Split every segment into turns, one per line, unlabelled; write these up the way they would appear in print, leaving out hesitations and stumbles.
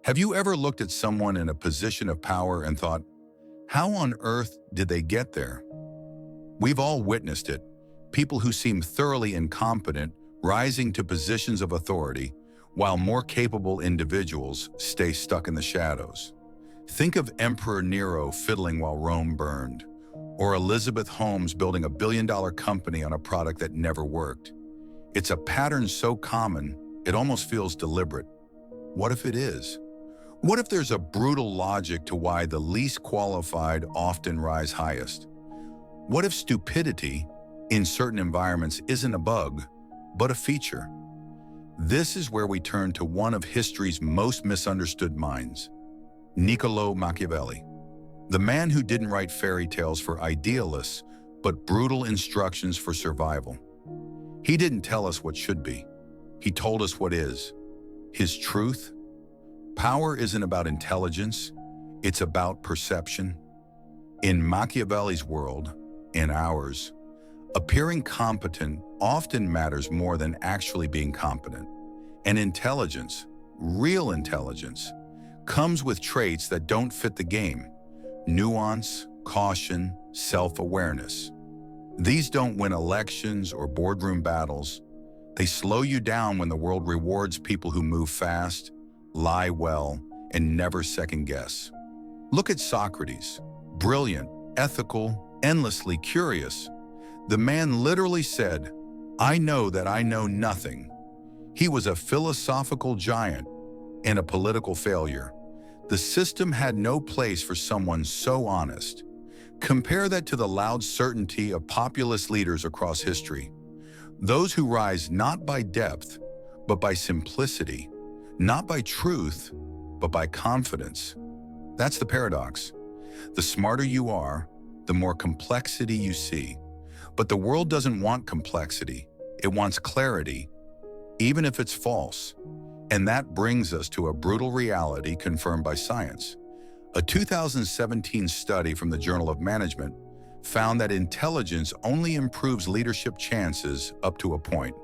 Have you ever looked at someone in a position of power and thought, how on earth did they get there? We've all witnessed it. People who seem thoroughly incompetent rising to positions of authority, while more capable individuals stay stuck in the shadows. Think of Emperor Nero fiddling while Rome burned, or Elizabeth Holmes building a $1 billion company on a product that never worked. It's a pattern so common, it almost feels deliberate. What if it is? What if there's a brutal logic to why the least qualified often rise highest? What if stupidity in certain environments isn't a bug, but a feature? This is where we turn to one of history's most misunderstood minds, Niccolo Machiavelli, the man who didn't write fairy tales for idealists, but brutal instructions for survival. He didn't tell us what should be. He told us what is. His truth. Power isn't about intelligence, it's about perception. In Machiavelli's world, in ours, appearing competent often matters more than actually being competent. And intelligence, real intelligence, comes with traits that don't fit the game: nuance, caution, self-awareness. These don't win elections or boardroom battles. They slow you down when the world rewards people who move fast, lie well, and never second guess. Look at Socrates, brilliant, ethical, endlessly curious. The man literally said, "I know that I know nothing." He was a philosophical giant and a political failure. The system had no place for someone so honest. Compare that to the loud certainty of populist leaders across history. Those who rise not by depth, but by simplicity, not by truth, but by confidence. That's the paradox. The smarter you are, the more complexity you see. But the world doesn't want complexity. It wants clarity, even if it's false. And that brings us to a brutal reality confirmed by science. A 2017 study from the Journal of Management found that intelligence only improves leadership chances up to a point.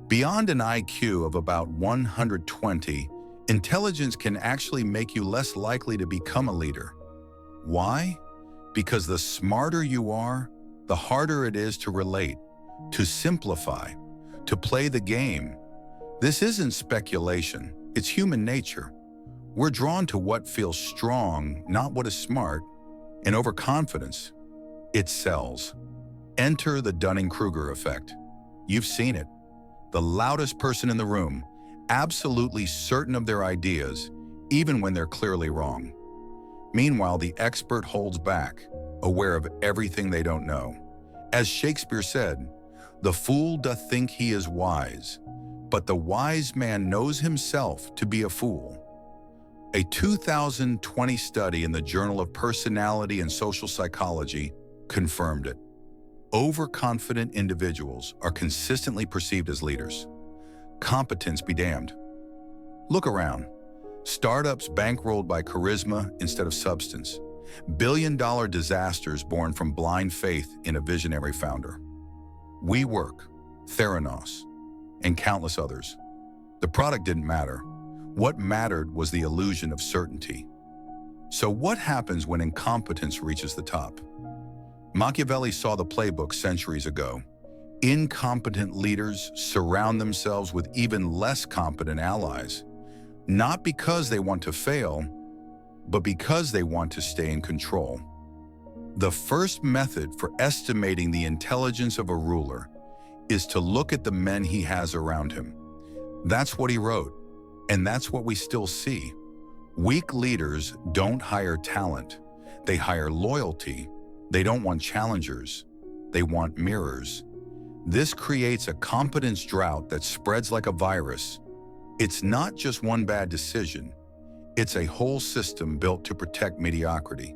Beyond an IQ of about 120, intelligence can actually make you less likely to become a leader. Why? Because the smarter you are, the harder it is to relate, to simplify, to play the game. This isn't speculation, it's human nature. We're drawn to what feels strong, not what is smart. And overconfidence, it sells. Enter the Dunning-Kruger effect. You've seen it. The loudest person in the room, absolutely certain of their ideas, even when they're clearly wrong. Meanwhile, the expert holds back, aware of everything they don't know. As Shakespeare said, "The fool doth think he is wise, but the wise man knows himself to be a fool." A 2020 study in the Journal of Personality and Social Psychology confirmed it. Overconfident individuals are consistently perceived as leaders. Competence be damned. Look around. Startups bankrolled by charisma instead of substance. Billion-dollar disasters born from blind faith in a visionary founder. WeWork, Theranos, and countless others. The product didn't matter. What mattered was the illusion of certainty. So what happens when incompetence reaches the top? Machiavelli saw the playbook centuries ago. Incompetent leaders surround themselves with even less competent allies, not because they want to fail, but because they want to stay in control. The first method for estimating the intelligence of a ruler is to look at the men he has around him. That's what he wrote, and that's what we still see. Weak leaders don't hire talent. They hire loyalty. They don't want challengers. They want mirrors. This creates a competence drought that spreads like a virus. It's not just one bad decision. It's a whole system built to protect mediocrity.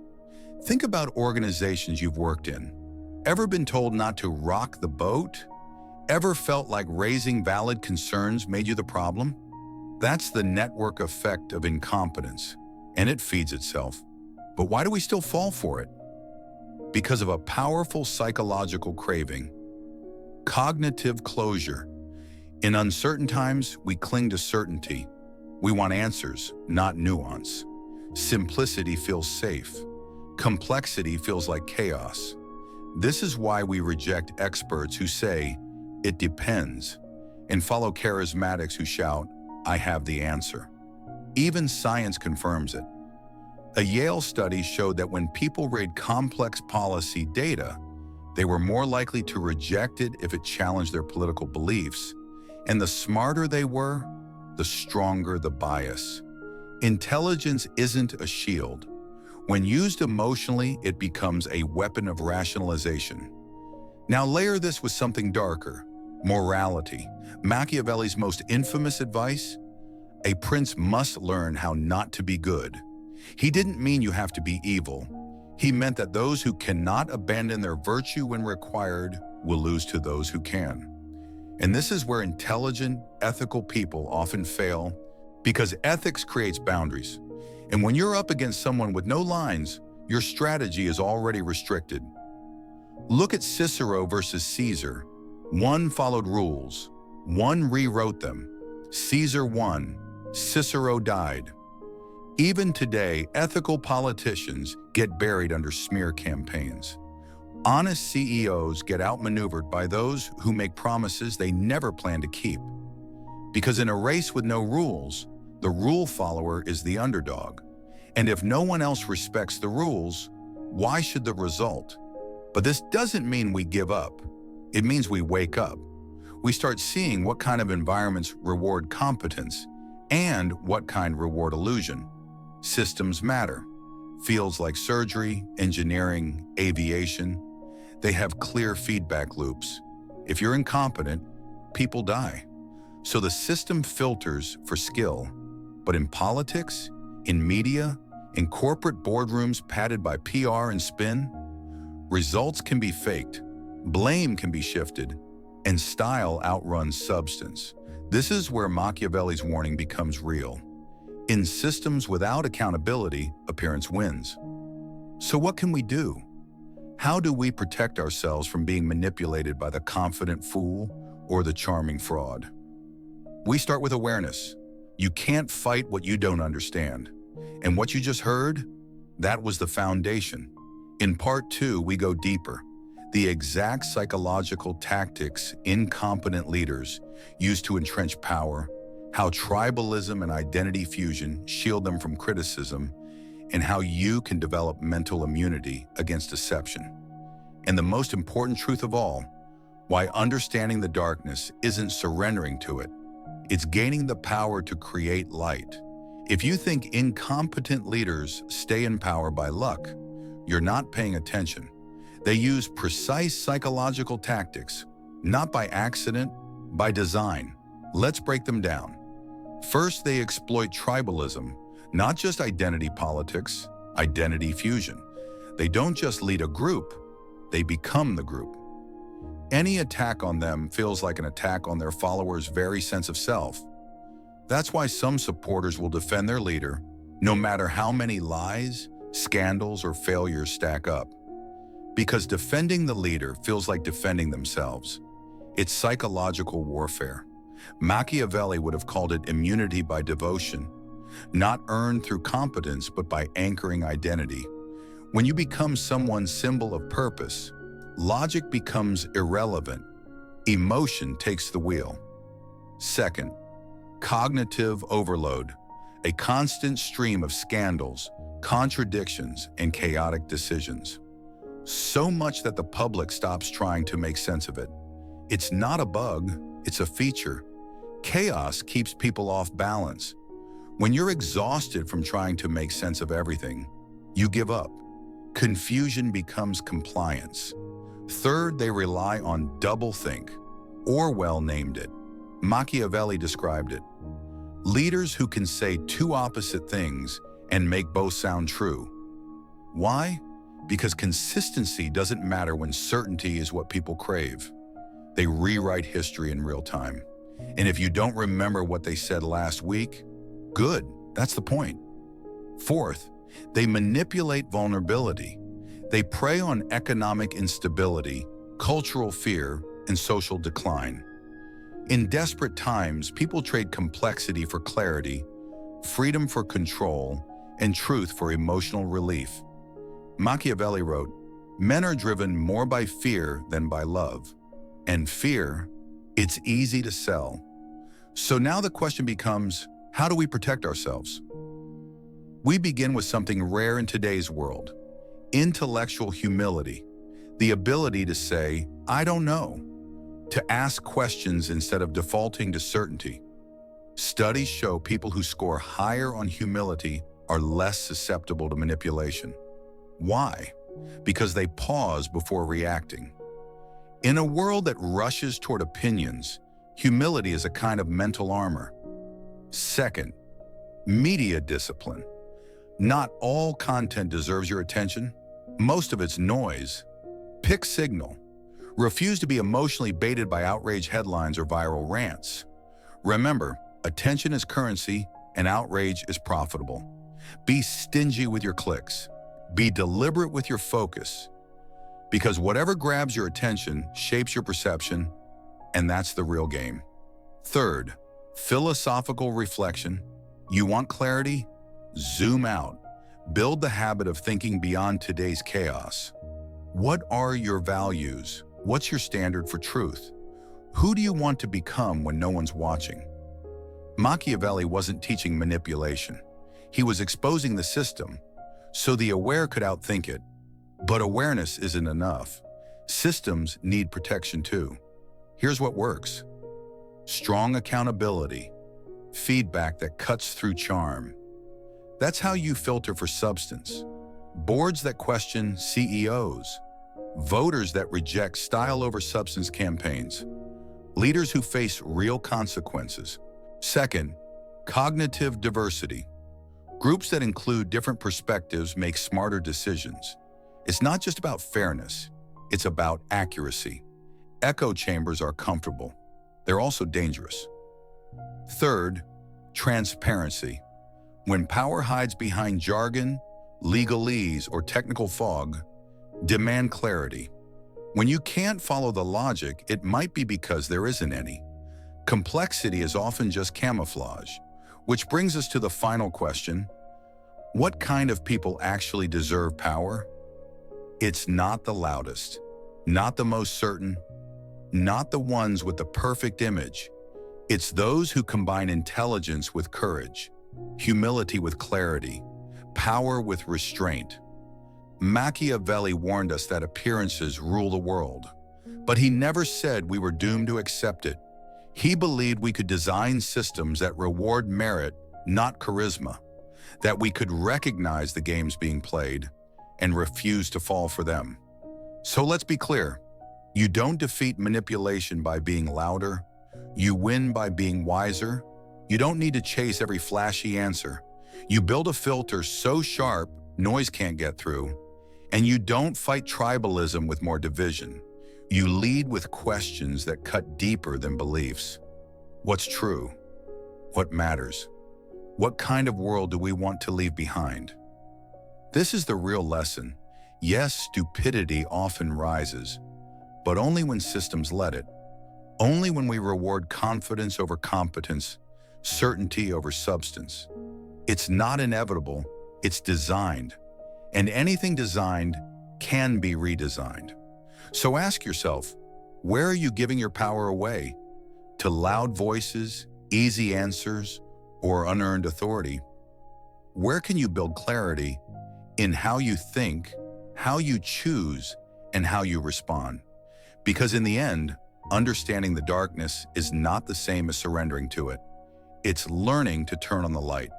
Think about organizations you've worked in. Ever been told not to rock the boat? Ever felt like raising valid concerns made you the problem? That's the network effect of incompetence, and it feeds itself. But why do we still fall for it? Because of a powerful psychological craving. Cognitive closure. In uncertain times, we cling to certainty. We want answers, not nuance. Simplicity feels safe. Complexity feels like chaos. This is why we reject experts who say, "It depends," and follow charismatics who shout, "I have the answer." Even science confirms it. A Yale study showed that when people read complex policy data, they were more likely to reject it if it challenged their political beliefs. And the smarter they were, the stronger the bias. Intelligence isn't a shield. When used emotionally, it becomes a weapon of rationalization. Now layer this with something darker: morality. Machiavelli's most infamous advice: a prince must learn how not to be good. He didn't mean you have to be evil. He meant that those who cannot abandon their virtue when required will lose to those who can. And this is where intelligent, ethical people often fail, because ethics creates boundaries. And when you're up against someone with no lines, your strategy is already restricted. Look at Cicero versus Caesar. One followed rules, one rewrote them. Caesar won, Cicero died. Even today, ethical politicians get buried under smear campaigns. Honest CEOs get outmaneuvered by those who make promises they never plan to keep. Because in a race with no rules, the rule follower is the underdog. And if no one else respects the rules, why should the result? But this doesn't mean we give up. It means we wake up. We start seeing what kind of environments reward competence and what kind reward illusion. Systems matter. Fields like surgery, engineering, aviation, they have clear feedback loops. If you're incompetent, people die. So the system filters for skill. But in politics, in media, in corporate boardrooms padded by PR and spin, results can be faked, blame can be shifted, and style outruns substance. This is where Machiavelli's warning becomes real. In systems without accountability, appearance wins. So what can we do? How do we protect ourselves from being manipulated by the confident fool or the charming fraud? We start with awareness. You can't fight what you don't understand. And what you just heard, that was the foundation. In part 2, we go deeper. The exact psychological tactics incompetent leaders use to entrench power, how tribalism and identity fusion shield them from criticism, and how you can develop mental immunity against deception. And the most important truth of all, why understanding the darkness isn't surrendering to it. It's gaining the power to create light. If you think incompetent leaders stay in power by luck, you're not paying attention. They use precise psychological tactics, not by accident, by design. Let's break them down. First, they exploit tribalism, not just identity politics, identity fusion. They don't just lead a group, they become the group. Any attack on them feels like an attack on their followers' very sense of self. That's why some supporters will defend their leader, no matter how many lies, scandals, or failures stack up. Because defending the leader feels like defending themselves. It's psychological warfare. Machiavelli would have called it immunity by devotion, not earned through competence, but by anchoring identity. When you become someone's symbol of purpose, logic becomes irrelevant. Emotion takes the wheel. Second, cognitive overload, a constant stream of scandals, contradictions, and chaotic decisions. So much that the public stops trying to make sense of it. It's not a bug, it's a feature. Chaos keeps people off balance. When you're exhausted from trying to make sense of everything, you give up. Confusion becomes compliance. Third, they rely on doublethink. Orwell named it. Machiavelli described it. Leaders who can say two opposite things and make both sound true. Why? Because consistency doesn't matter when certainty is what people crave. They rewrite history in real time. And if you don't remember what they said last week, good, that's the point. Fourth, they manipulate vulnerability. They prey on economic instability, cultural fear, and social decline. In desperate times, people trade complexity for clarity, freedom for control, and truth for emotional relief. Machiavelli wrote, "Men are driven more by fear than by love. And fear, it's easy to sell." So now the question becomes, how do we protect ourselves? We begin with something rare in today's world: intellectual humility, the ability to say, "I don't know," to ask questions instead of defaulting to certainty. Studies show people who score higher on humility are less susceptible to manipulation. Why? Because they pause before reacting. In a world that rushes toward opinions, humility is a kind of mental armor. Second, media discipline. Not all content deserves your attention. Most of it's noise. Pick signal. Refuse to be emotionally baited by outrage headlines or viral rants. Remember, attention is currency and outrage is profitable. Be stingy with your clicks. Be deliberate with your focus. Because whatever grabs your attention shapes your perception, and that's the real game. Third, philosophical reflection. You want clarity? Zoom out. Build the habit of thinking beyond today's chaos. What are your values? What's your standard for truth? Who do you want to become when no one's watching? Machiavelli wasn't teaching manipulation. He was exposing the system, so the aware could outthink it. But awareness isn't enough. Systems need protection too. Here's what works: strong accountability, feedback that cuts through charm. That's how you filter for substance. Boards that question CEOs, voters that reject style over substance campaigns, leaders who face real consequences. Second, cognitive diversity. Groups that include different perspectives make smarter decisions. It's not just about fairness, it's about accuracy. Echo chambers are comfortable. They're also dangerous. Third, transparency. When power hides behind jargon, legalese, or technical fog, demand clarity. When you can't follow the logic, it might be because there isn't any. Complexity is often just camouflage, which brings us to the final question: what kind of people actually deserve power? It's not the loudest, not the most certain, not the ones with the perfect image. It's those who combine intelligence with courage, humility with clarity, power with restraint. Machiavelli warned us that appearances rule the world, but he never said we were doomed to accept it. He believed we could design systems that reward merit, not charisma, that we could recognize the games being played and refuse to fall for them. So let's be clear. You don't defeat manipulation by being louder. You win by being wiser. You don't need to chase every flashy answer. You build a filter so sharp noise can't get through. And you don't fight tribalism with more division. You lead with questions that cut deeper than beliefs. What's true? What matters? What kind of world do we want to leave behind? This is the real lesson. Yes, stupidity often rises, but only when systems let it. Only when we reward confidence over competence, certainty over substance. It's not inevitable, it's designed. And anything designed can be redesigned. So ask yourself, where are you giving your power away? To loud voices, easy answers, or unearned authority? Where can you build clarity in how you think, how you choose, and how you respond? Because in the end, understanding the darkness is not the same as surrendering to it. It's learning to turn on the light.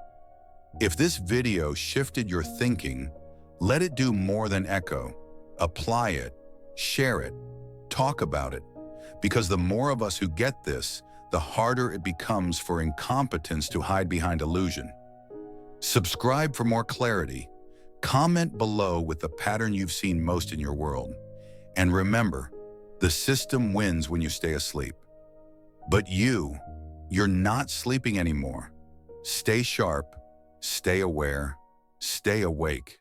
If this video shifted your thinking, let it do more than echo. Apply it, share it, talk about it. Because the more of us who get this, the harder it becomes for incompetence to hide behind illusion. Subscribe for more clarity. Comment below with the pattern you've seen most in your world. And remember, the system wins when you stay asleep. But you're not sleeping anymore. Stay sharp, stay aware, stay awake.